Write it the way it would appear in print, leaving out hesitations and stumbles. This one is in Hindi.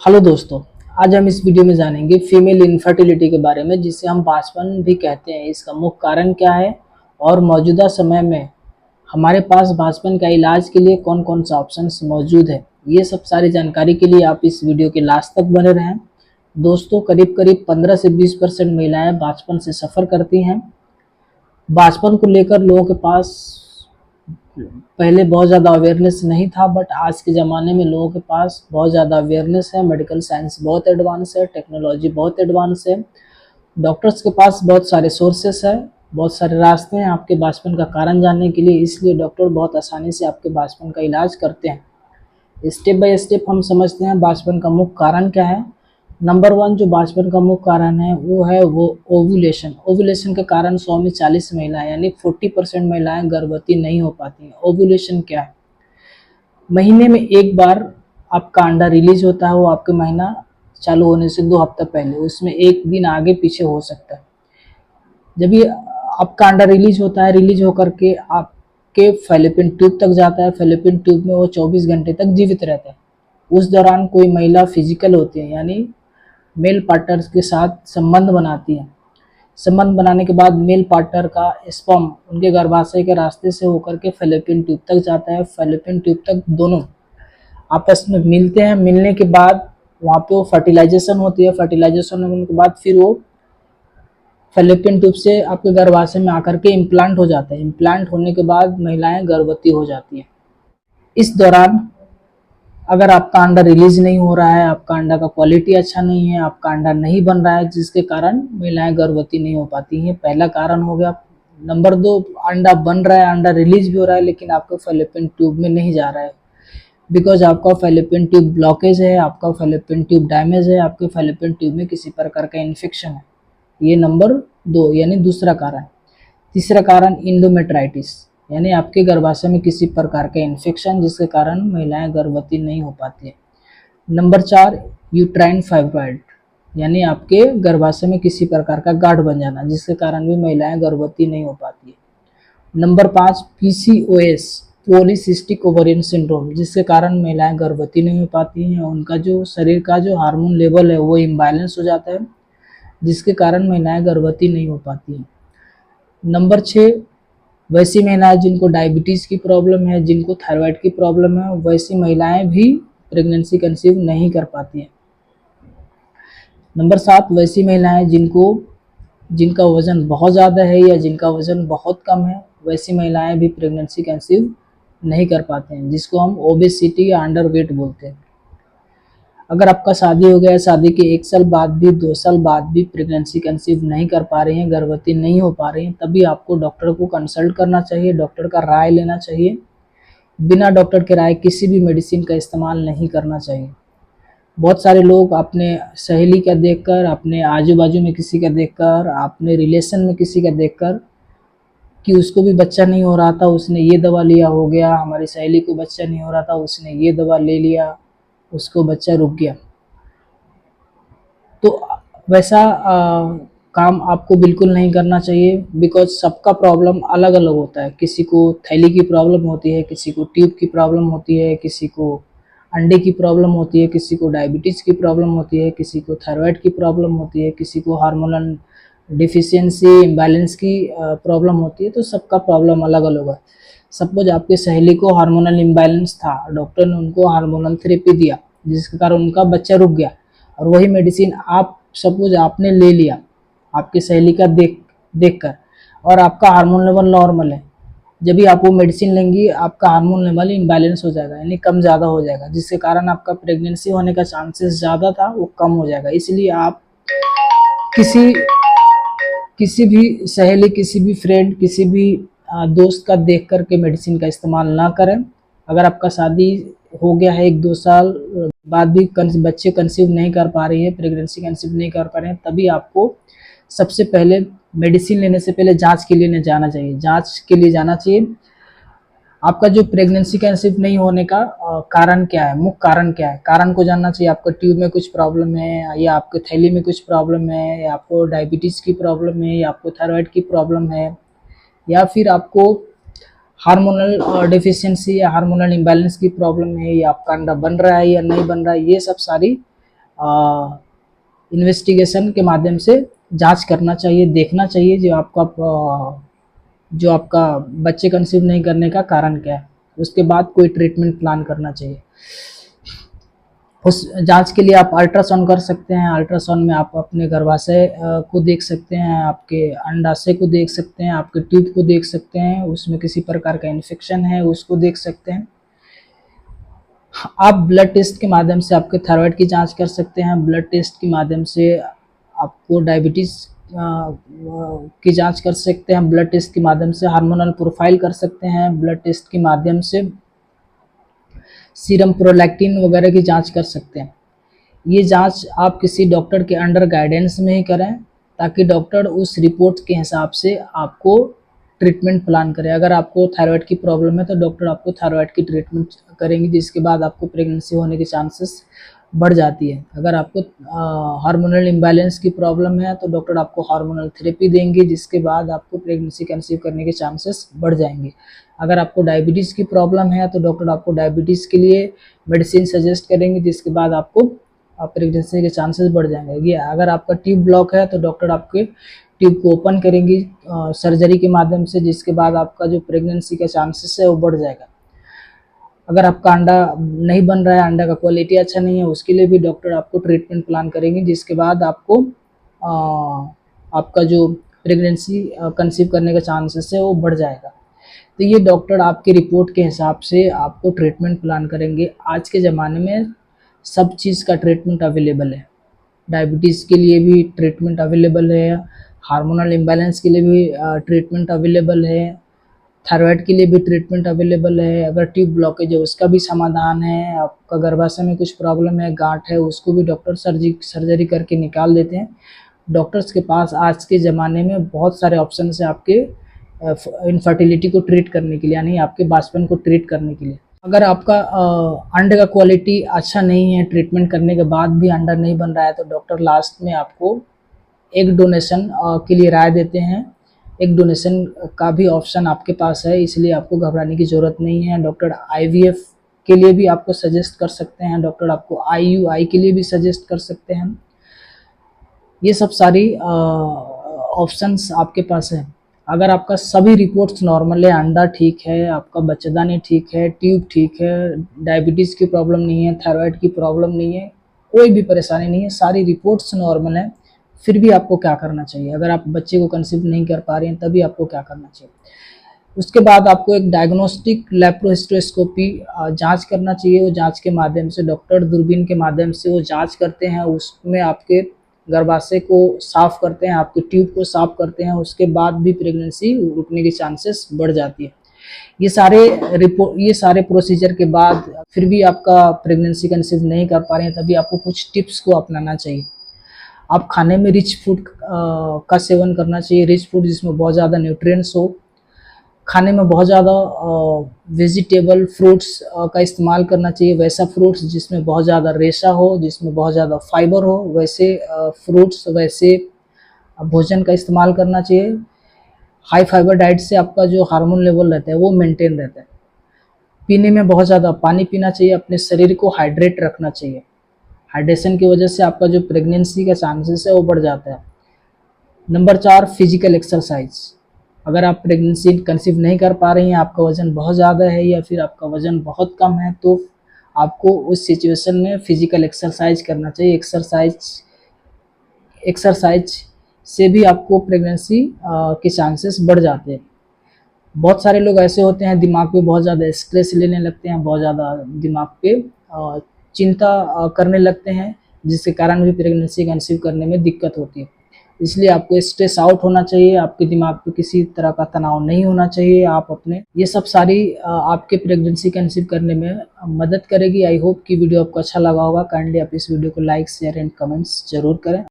हेलो दोस्तों। आज हम इस वीडियो में जानेंगे फीमेल इनफर्टिलिटी के बारे में, जिसे हम बांझपन भी कहते हैं। इसका मुख्य कारण क्या है और मौजूदा समय में हमारे पास बांझपन का इलाज के लिए कौन कौन सा ऑप्शंस मौजूद है। ये सब सारी जानकारी के लिए आप इस वीडियो के लास्ट तक बने रहें। दोस्तों, करीब करीब 15 से 20% महिलाएं बांझपन से सफ़र करती हैं। बांझपन को लेकर लोगों के पास पहले बहुत ज़्यादा अवेयरनेस नहीं था, बट आज के ज़माने में लोगों के पास बहुत ज़्यादा अवेयरनेस है। मेडिकल साइंस बहुत एडवांस है, टेक्नोलॉजी बहुत एडवांस है, डॉक्टर्स के पास बहुत सारे सोर्सेस है, बहुत सारे रास्ते हैं आपके बांझपन का कारण जानने के लिए। इसलिए डॉक्टर बहुत आसानी से आपके बांझपन का इलाज करते हैं। स्टेप बाय स्टेप हम समझते हैं बांझपन का मुख्य कारण क्या है। नंबर 1 जो बांझपन का मुख्य कारण है वो है ओवुलेशन। ओवुलेशन के कारण 100 में 40 महिलाएं यानी 40% महिलाएं गर्भवती नहीं हो पाती हैं। ओवुलेशन क्या है? महीने में एक बार आपका अंडा रिलीज होता है, वो आपके महीना चालू होने से 2 हफ्ता पहले, उसमें एक दिन आगे पीछे हो सकता है। जब ये आपका अंडा रिलीज होता है, रिलीज होकर के आपके फैलोपियन ट्यूब तक जाता है। फैलोपियन ट्यूब में वो 24 घंटे तक जीवित रहता है। उस दौरान कोई महिला फिजिकल होती है यानी मेल पार्टनर के साथ संबंध बनाती है। संबंध बनाने के बाद मेल पार्टनर का स्पर्म उनके गर्भाशय के रास्ते से होकर के फैलोपियन ट्यूब तक जाता है। फैलोपियन ट्यूब तक दोनों आपस में मिलते हैं। मिलने के बाद वहाँ पे वो फर्टिलाइजेशन होती है। फर्टिलाइजेशन होने के बाद फिर वो फैलोपियन ट्यूब से आपके गर्भाशय में आकर के इम्प्लांट हो जाता है। इम्प्लांट होने के बाद महिलाएं गर्भवती हो जाती हैं। इस दौरान अगर आपका अंडा रिलीज नहीं हो रहा है, आपका अंडा का क्वालिटी अच्छा नहीं है, आपका अंडा नहीं बन रहा है, जिसके कारण महिलाएं गर्भवती नहीं हो पाती हैं, पहला कारण हो गया। नंबर 2, अंडा बन रहा है, अंडा रिलीज भी हो रहा है, लेकिन आपका फैलोपियन ट्यूब में नहीं जा रहा है, बिकॉज आपका फैलोपियन ट्यूब ब्लॉकेज है, आपका फैलोपियन ट्यूब डैमेज है, आपके फैलोपियन ट्यूब में किसी प्रकार का इन्फेक्शन है। ये नंबर 2 यानी दूसरा कारण। तीसरा कारण इंडोमेट्राइटिस यानी आपके गर्भाशय में किसी प्रकार का इन्फेक्शन, जिसके कारण महिलाएं गर्भवती नहीं हो पाती है। नंबर 4, यूट्राइन फाइब्रॉइड यानी आपके गर्भाशय में किसी प्रकार का गांठ बन जाना, जिसके कारण भी महिलाएं गर्भवती नहीं हो पाती है। Number 5, PCOS polycystic ovarian syndrome, जिसके कारण महिलाएं गर्भवती नहीं हो पाती हैं। उनका जो शरीर का जो हार्मोन लेवल है वो इम्बैलेंस हो जाता है, जिसके कारण महिलाएं गर्भवती नहीं हो पाती हैं। नंबर 6, वैसी महिलाएं जिनको डायबिटीज़ की प्रॉब्लम है, जिनको थायराइड की प्रॉब्लम है, वैसी महिलाएं भी प्रेगनेंसी कंसीव नहीं कर पाती हैं। नंबर 7, वैसी महिलाएं जिनका वज़न बहुत ज़्यादा है या जिनका वज़न बहुत कम है, वैसी महिलाएं भी प्रेगनेंसी कंसीव नहीं कर पाते हैं, जिसको हम ओबेसिटी या अंडर वेट बोलते हैं। अगर आपका शादी हो गया है, शादी के 1 साल बाद भी 2 साल बाद भी प्रेगनेंसी कंसीव नहीं कर पा रही हैं, गर्भवती नहीं हो पा रही हैं, तभी आपको डॉक्टर को कंसल्ट करना चाहिए, डॉक्टर का राय लेना चाहिए। बिना डॉक्टर के राय किसी भी मेडिसिन का इस्तेमाल नहीं करना चाहिए। बहुत सारे लोग अपने सहेली का देखकर, अपने आजू बाजू में किसी का देखकर, अपने रिलेशन में किसी का देखकर कि उसको भी बच्चा नहीं हो रहा था, उसने ये दवा लिया हो गया, हमारी सहेली को बच्चा नहीं हो रहा था, उसने ये दवा ले लिया, उसको बच्चा रुक गया। तो वैसा काम आपको बिल्कुल नहीं करना चाहिए, बिकॉज सबका प्रॉब्लम अलग अलग होता है। किसी को थैली की प्रॉब्लम होती है, किसी को ट्यूब की प्रॉब्लम होती है, किसी को अंडे की प्रॉब्लम होती है, किसी को डायबिटीज़ की प्रॉब्लम होती है, किसी को थायराइड की प्रॉब्लम होती है, किसी को हार्मोनल डिफिशियंसी इम्बैलेंस की प्रॉब्लम होती है। तो सबका प्रॉब्लम अलग अलग है। सपोज आपकी सहेली को हार्मोनल इम्बैलेंस था, डॉक्टर ने उनको हार्मोनल थेरेपी दिया, जिसके कारण उनका बच्चा रुक गया, और वही मेडिसिन आप सपोज आपने ले लिया आपकी सहेली का देख कर, और आपका हार्मोन लेवल नॉर्मल है। जब भी आप वो मेडिसिन लेंगी, आपका हार्मोन लेवल इम्बैलेंस हो जाएगा यानी कम ज़्यादा हो जाएगा, जिसके कारण आपका प्रेगनेंसी होने का चांसेस ज़्यादा था वो कम हो जाएगा। इसलिए आप किसी किसी भी सहेली, किसी भी फ्रेंड, किसी भी दोस्त का देख कर के मेडिसिन का इस्तेमाल ना करें। अगर आपका शादी हो गया है 1-2 साल बाद भी बच्चे कंसीव नहीं कर पा रही है, प्रेगनेंसी कंसीव नहीं कर पा रहे हैं, तभी आपको सबसे पहले मेडिसिन लेने से पहले जांच के लिए जाना चाहिए। जांच के लिए जाना चाहिए। आपका जो प्रेगनेंसी कंसीव नहीं होने का कारण क्या है, मुख्य कारण क्या है, कारण को जानना चाहिए। आपका ट्यूब में कुछ प्रॉब्लम है, या आपके थैली में कुछ प्रॉब्लम है, या आपको डायबिटीज़ की प्रॉब्लम है, या आपको थायराइड की प्रॉब्लम है, या फिर आपको हार्मोनल डिफिशियंसी या हार्मोनल इम्बैलेंस की प्रॉब्लम है, या आपका अंडा बन रहा है या नहीं बन रहा है। ये सब सारी इन्वेस्टिगेशन के माध्यम से जांच करना चाहिए, देखना चाहिए जो आपका बच्चे कंसीव नहीं करने का कारण क्या है। उसके बाद कोई ट्रीटमेंट प्लान करना चाहिए। उस जांच के लिए आप अल्ट्रासाउंड कर सकते हैं। अल्ट्रासाउंड में आप अपने गर्भाशय को देख सकते हैं, आपके अंडाशय को देख सकते हैं, आपके ट्यूब को देख सकते हैं, उसमें किसी प्रकार का इन्फेक्शन है उसको देख सकते हैं। आप ब्लड टेस्ट के माध्यम से आपके थायराइड की जांच कर सकते हैं। ब्लड टेस्ट के माध्यम से आपको डायबिटीज़ की जांच कर सकते हैं। ब्लड टेस्ट के माध्यम से हार्मोनल प्रोफाइल कर सकते हैं। ब्लड टेस्ट के माध्यम से सीरम प्रोलैक्टिन वगैरह की जांच कर सकते हैं। ये जांच आप किसी डॉक्टर के अंडर गाइडेंस में ही करें, ताकि डॉक्टर उस रिपोर्ट के हिसाब से आपको ट्रीटमेंट प्लान करें। अगर आपको थायराइड की प्रॉब्लम है तो डॉक्टर आपको थायराइड की ट्रीटमेंट करेंगे, जिसके बाद आपको प्रेगनेंसी होने के चांसेस बढ़ जाती है। अगर आपको हार्मोनल इम्बैलेंस की प्रॉब्लम है तो डॉक्टर आपको हार्मोनल थेरेपी देंगे, जिसके बाद आपको प्रेगनेंसी कंसीव करने के चांसेस बढ़ जाएंगे। अगर आपको डायबिटीज़ की प्रॉब्लम है तो डॉक्टर आपको डायबिटीज़ के लिए मेडिसिन सजेस्ट करेंगे, जिसके बाद आपको प्रेगनेंसी के चांसेस बढ़ जाएंगे। ये अगर आपका ट्यूब ब्लॉक है तो डॉक्टर आपके ट्यूब को ओपन करेंगी सर्जरी के माध्यम से, जिसके बाद आपका जो प्रेगनेंसी का चांसेस है वो बढ़ जाएगा। अगर आपका अंडा नहीं बन रहा है, अंडा का क्वालिटी अच्छा नहीं है, उसके लिए भी डॉक्टर आपको ट्रीटमेंट प्लान करेंगे, जिसके बाद आपको आपका जो प्रेगनेंसी कंसीव करने का चांसेस है वो बढ़ जाएगा। तो ये डॉक्टर आपकी रिपोर्ट के हिसाब से आपको ट्रीटमेंट प्लान करेंगे। आज के ज़माने में सब चीज़ का ट्रीटमेंट अवेलेबल है। डायबिटीज़ के लिए भी ट्रीटमेंट अवेलेबल है, हार्मोनल इम्बैलेंस के लिए भी ट्रीटमेंट अवेलेबल है, थायराइड के लिए भी ट्रीटमेंट अवेलेबल है। अगर ट्यूब ब्लॉकेज है उसका भी समाधान है। आपका गर्भाशय में कुछ प्रॉब्लम है, गांठ है, उसको भी डॉक्टर सर्जरी करके निकाल देते हैं। डॉक्टर्स के पास आज के ज़माने में बहुत सारे ऑप्शन है आपके इनफर्टिलिटी को ट्रीट करने के लिए, यानी आपके बांझपन को ट्रीट करने के लिए। अगर आपका अंडे का क्वालिटी अच्छा नहीं है, ट्रीटमेंट करने के बाद भी अंडा नहीं बन रहा है, तो डॉक्टर लास्ट में आपको एग डोनेशन के लिए राय देते हैं। एग डोनेशन का भी ऑप्शन आपके पास है, इसलिए आपको घबराने की ज़रूरत नहीं है। डॉक्टर IVF के लिए भी आपको सजेस्ट कर सकते हैं, डॉक्टर आपको IUI के लिए भी सजेस्ट कर सकते हैं। ये सब सारी ऑप्शंस आपके पास है। अगर आपका सभी रिपोर्ट्स नॉर्मल है, अंडा ठीक है, आपका बच्चेदानी ठीक है, ट्यूब ठीक है, डायबिटीज़ की प्रॉब्लम नहीं है, थायराइड की प्रॉब्लम नहीं है, कोई भी परेशानी नहीं है, सारी रिपोर्ट्स नॉर्मल है, फिर भी आपको क्या करना चाहिए? अगर आप बच्चे को कंसीव नहीं कर पा रहे हैं तभी आपको क्या करना चाहिए? उसके बाद आपको एक डायग्नोस्टिक लेप्रोहिस्टेरोस्कोपी जांच करना चाहिए। वो जांच के माध्यम से डॉक्टर दूरबीन के माध्यम से वो जांच करते हैं, उसमें आपके गर्भाशय को साफ करते हैं, आपके ट्यूब को साफ करते हैं, उसके बाद भी प्रेगनेंसी रुकने की चांसेस बढ़ जाती है। ये सारे प्रोसीजर के बाद फिर भी आपका प्रेगनेंसी कंसीव नहीं कर पा रहे हैं, तभी आपको कुछ टिप्स को अपनाना चाहिए। आप खाने में रिच फूड का सेवन करना चाहिए, रिच फूड जिसमें बहुत ज़्यादा न्यूट्रिएंट्स हो। खाने में बहुत ज़्यादा वेजिटेबल फ्रूट्स का इस्तेमाल करना चाहिए, वैसा फ्रूट्स जिसमें बहुत ज़्यादा रेशा हो, जिसमें बहुत ज़्यादा फाइबर हो, वैसे फ्रूट्स, वैसे भोजन का इस्तेमाल करना चाहिए। हाई फाइबर डाइट से आपका जो हार्मोन लेवल रहता है वो मेंटेन रहता है। पीने में बहुत ज़्यादा पानी पीना चाहिए, अपने शरीर को हाइड्रेट रखना चाहिए। हाइड्रेशन की वजह से आपका जो प्रेगनेंसी का चांसेस है वो बढ़ जाता है। Number 4, physical exercise. अगर आप प्रेगनेंसी कंसीव नहीं कर पा रही हैं, आपका वज़न बहुत ज़्यादा है या फिर आपका वज़न बहुत कम है, तो आपको उस सिचुएशन में फिजिकल एक्सरसाइज करना चाहिए। एक्सरसाइज से भी आपको प्रेगनेंसी के चांसेस बढ़ जाते हैं। बहुत सारे लोग ऐसे होते हैं दिमाग पे बहुत ज़्यादा स्ट्रेस लेने लगते हैं, बहुत ज़्यादा दिमाग पे चिंता करने लगते हैं, जिसके कारण भी प्रेगनेंसी कंसीव करने में दिक्कत होती है। इसलिए आपको स्ट्रेस आउट होना चाहिए, आपके दिमाग पे किसी तरह का तनाव नहीं होना चाहिए। आप अपने ये सब सारी आपके प्रेगनेंसी कंसीव करने में मदद करेगी। आई होप कि वीडियो आपको अच्छा लगा होगा। काइंडली आप इस वीडियो को लाइक, शेयर एंड कमेंट्स जरूर करें।